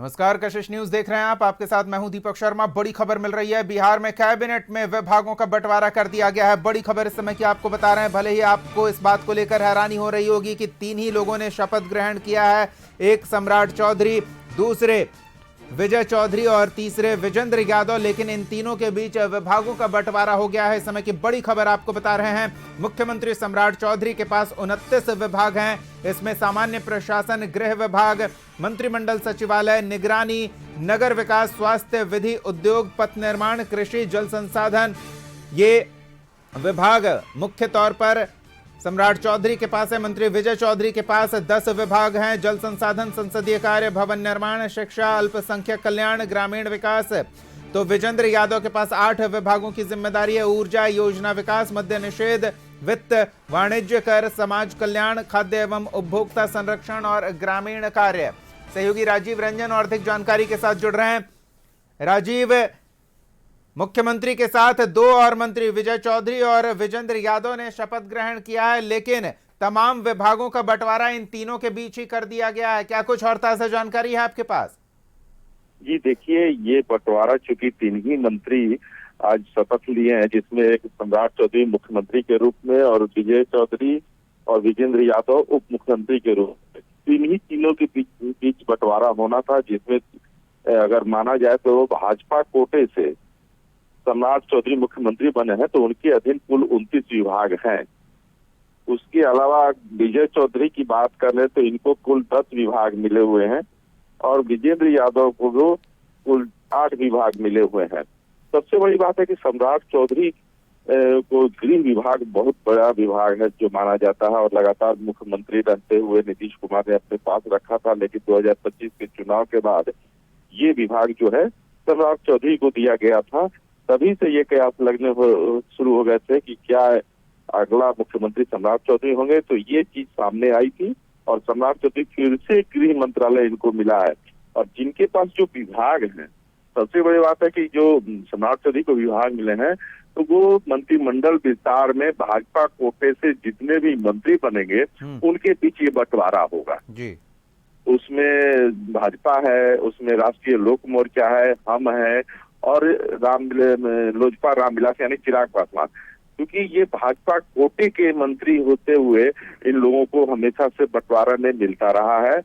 नमस्कार, कशिश न्यूज देख रहे हैं आप। आपके साथ मैं हूं दीपक शर्मा। बड़ी खबर मिल रही है, बिहार में कैबिनेट में विभागों का बंटवारा कर दिया गया है। बड़ी खबर इस समय की आपको बता रहे हैं। भले ही आपको इस बात को लेकर हैरानी हो रही होगी कि 3 ही लोगों ने शपथ ग्रहण किया है, एक सम्राट चौधरी, दूसरे विजय चौधरी और तीसरे विजेंद्र यादव, लेकिन इन तीनों के बीच विभागों का बंटवारा हो गया है। इस समय की बड़ी खबर आपको बता रहे हैं। मुख्यमंत्री सम्राट चौधरी के पास 29 विभाग हैं। इसमें सामान्य प्रशासन, गृह विभाग, मंत्रिमंडल सचिवालय, निगरानी, नगर विकास, स्वास्थ्य, विधि, उद्योग, पथ निर्माण, कृषि, जल संसाधन, ये विभाग मुख्य तौर पर सम्राट चौधरी के पास है। मंत्री विजय चौधरी के पास 10 विभाग हैं। जल संसाधन, संसदीय कार्य, भवन निर्माण, शिक्षा, अल्पसंख्यक कल्याण, ग्रामीण विकास। तो विजेंद्र यादव के पास 8 विभागों की जिम्मेदारी है। ऊर्जा, योजना विकास, मद्य निषेध, वित्त, वाणिज्य कर, समाज कल्याण, खाद्य एवं उपभोक्ता संरक्षण और ग्रामीण कार्य। सहयोगी राजीव रंजन और अधिक जानकारी के साथ जुड़ रहे हैं। राजीव, मुख्यमंत्री के साथ 2 और मंत्री विजय चौधरी और विजेंद्र यादव ने शपथ ग्रहण किया है, लेकिन तमाम विभागों का बंटवारा इन तीनों के बीच ही कर दिया गया है। क्या कुछ और ताजा जानकारी है आपके पास? जी देखिए, ये बंटवारा चूंकि 3 ही मंत्री आज शपथ लिए हैं, जिसमें एक सम्राट चौधरी मुख्यमंत्री के रूप में और विजय चौधरी और विजेंद्र यादव उप मुख्यमंत्री के रूप में, तीनों के बीच बंटवारा होना था। जिसमें अगर माना जाए तो भाजपा कोटे से सम्राट चौधरी मुख्यमंत्री बने हैं, तो उनके अधीन कुल 29 विभाग हैं। उसके अलावा विजय चौधरी की बात कर ले तो इनको कुल 10 विभाग मिले हुए हैं और विजेंद्र यादव को कुल 8 विभाग मिले हुए हैं। सबसे बड़ी बात है कि सम्राट चौधरी को गृह विभाग बहुत बड़ा विभाग है जो माना जाता है, और लगातार मुख्यमंत्री रहते हुए नीतीश कुमार ने अपने पास रखा था, लेकिन 2025 के चुनाव के बाद ये विभाग जो है सम्राट चौधरी को दिया गया था। तभी से ये कयास लगने शुरू हो गए थे कि क्या अगला मुख्यमंत्री सम्राट चौधरी होंगे, तो ये चीज सामने आई थी और सम्राट चौधरी फिर से गृह मंत्रालय इनको मिला है। और जिनके पास जो विभाग हैं, सबसे बड़ी बात है कि जो सम्राट चौधरी को विभाग मिले हैं, तो वो मंत्रिमंडल विस्तार में भाजपा कोटे से जितने भी मंत्री बनेंगे उनके बीच ये बंटवारा होगा जी। उसमें भाजपा है, उसमें राष्ट्रीय लोक मोर्चा है, हम है और लोजपा रामविलास यानी चिराग पासवान। क्योंकि ये भाजपा कोटे के मंत्री होते हुए इन लोगों को हमेशा से बंटवारा में मिलता रहा है।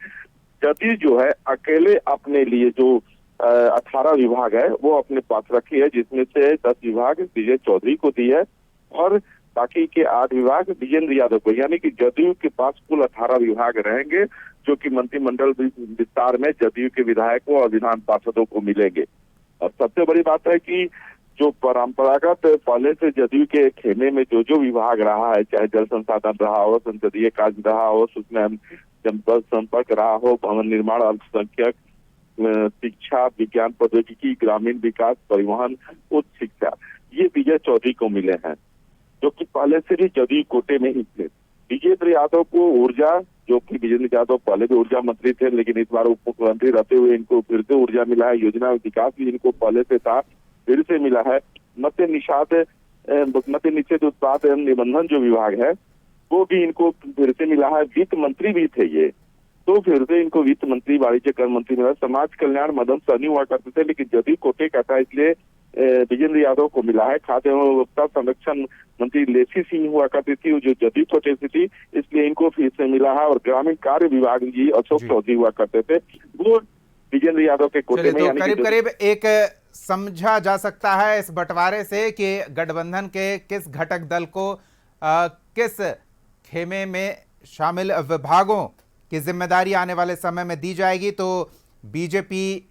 जदयू जो है अकेले अपने लिए जो 18 विभाग है वो अपने पास रखी है, जिसमें से 10 विभाग विजय चौधरी को दी है और बाकी के 8 विभाग विजेंद्र यादव को। यानी कि जदयू के पास कुल 18 विभाग रहेंगे, जो कि मंत्रिमंडल विस्तार में जदयू के विधायकों और विधान पार्षदों को मिलेंगे। और सबसे बड़ी बात है कि जो परंपरागत पहले से जदयू के खेमे में जो विभाग रहा है, चाहे जल संसाधन रहा हो, संसदीय कार्य रहा हो, सूचना जनपद संपर्क रहा हो, भवन निर्माण, अल्पसंख्यक, शिक्षा, विज्ञान प्रौद्योगिकी, ग्रामीण विकास, परिवहन, उच्च शिक्षा, ये विजय चौधरी को मिले हैं, जो कि पहले से भी जदयू कोटे में ही थे। विजेंद्र यादव को ऊर्जा, जो कि विजेंद्र यादव पहले भी ऊर्जा मंत्री थे, लेकिन इस बार उप मुख्यमंत्री रहते हुए इनको फिर से ऊर्जा मिला है। योजना विकास भी इनको पहले से था, फिर से मिला है। मद्य निषेध उत्पाद एवं निबंधन जो विभाग है वो भी इनको फिर से मिला है। वित्त मंत्री भी थे ये, तो फिर से इनको वित्त मंत्री, वाणिज्य कर मंत्री मिला। समाज कल्याण मदन सहनी हुआ करते थे, लेकिन जदयू कोटे का था, इसलिए विजेंद्र यादव को मिला है। खाद्य एवं उपभोक्ता संरक्षण मंत्री लेसी सिंह हुआ करती थी, जो जदयू कोटे से थी, इसलिए इनको फिर से मिला है। और ग्रामीण कार्य विभाग जी अशोक चौधरी हुआ करते थे, वो विजेंद्र यादव के कोटे में। तो करीब करीब एक समझा जा सकता है इस बंटवारे से कि गठबंधन के किस घटक दल को किस खेमे में शामिल विभागों की जिम्मेदारी आने वाले समय में दी जाएगी। तो बीजेपी,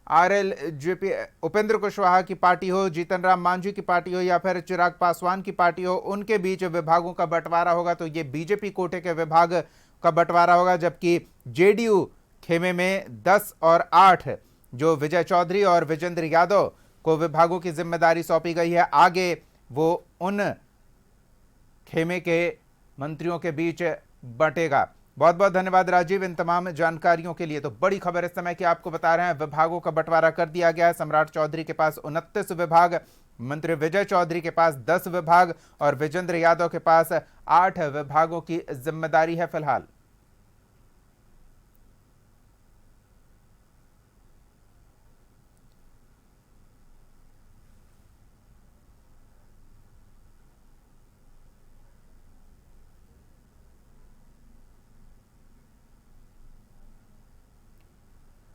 आरएलजेपी, उपेंद्र कुशवाहा की पार्टी हो, जीतन राम मांझी की पार्टी हो या फिर चिराग पासवान की पार्टी हो, उनके बीच विभागों का बंटवारा होगा। तो ये बीजेपी कोटे के विभाग का बंटवारा होगा, जबकि जेडीयू खेमे में 10 और 8 जो विजय चौधरी और विजेंद्र यादव को विभागों की जिम्मेदारी सौंपी गई है, आगे वो उन खेमे के मंत्रियों के बीच बंटेगा। बहुत बहुत धन्यवाद राजीव इन तमाम जानकारियों के लिए। तो बड़ी खबर इस समय की आपको बता रहे हैं, विभागों का बंटवारा कर दिया गया है। सम्राट चौधरी के पास 29 विभाग, मंत्री विजय चौधरी के पास 10 विभाग और विजेंद्र यादव के पास 8 विभागों की जिम्मेदारी है फिलहाल।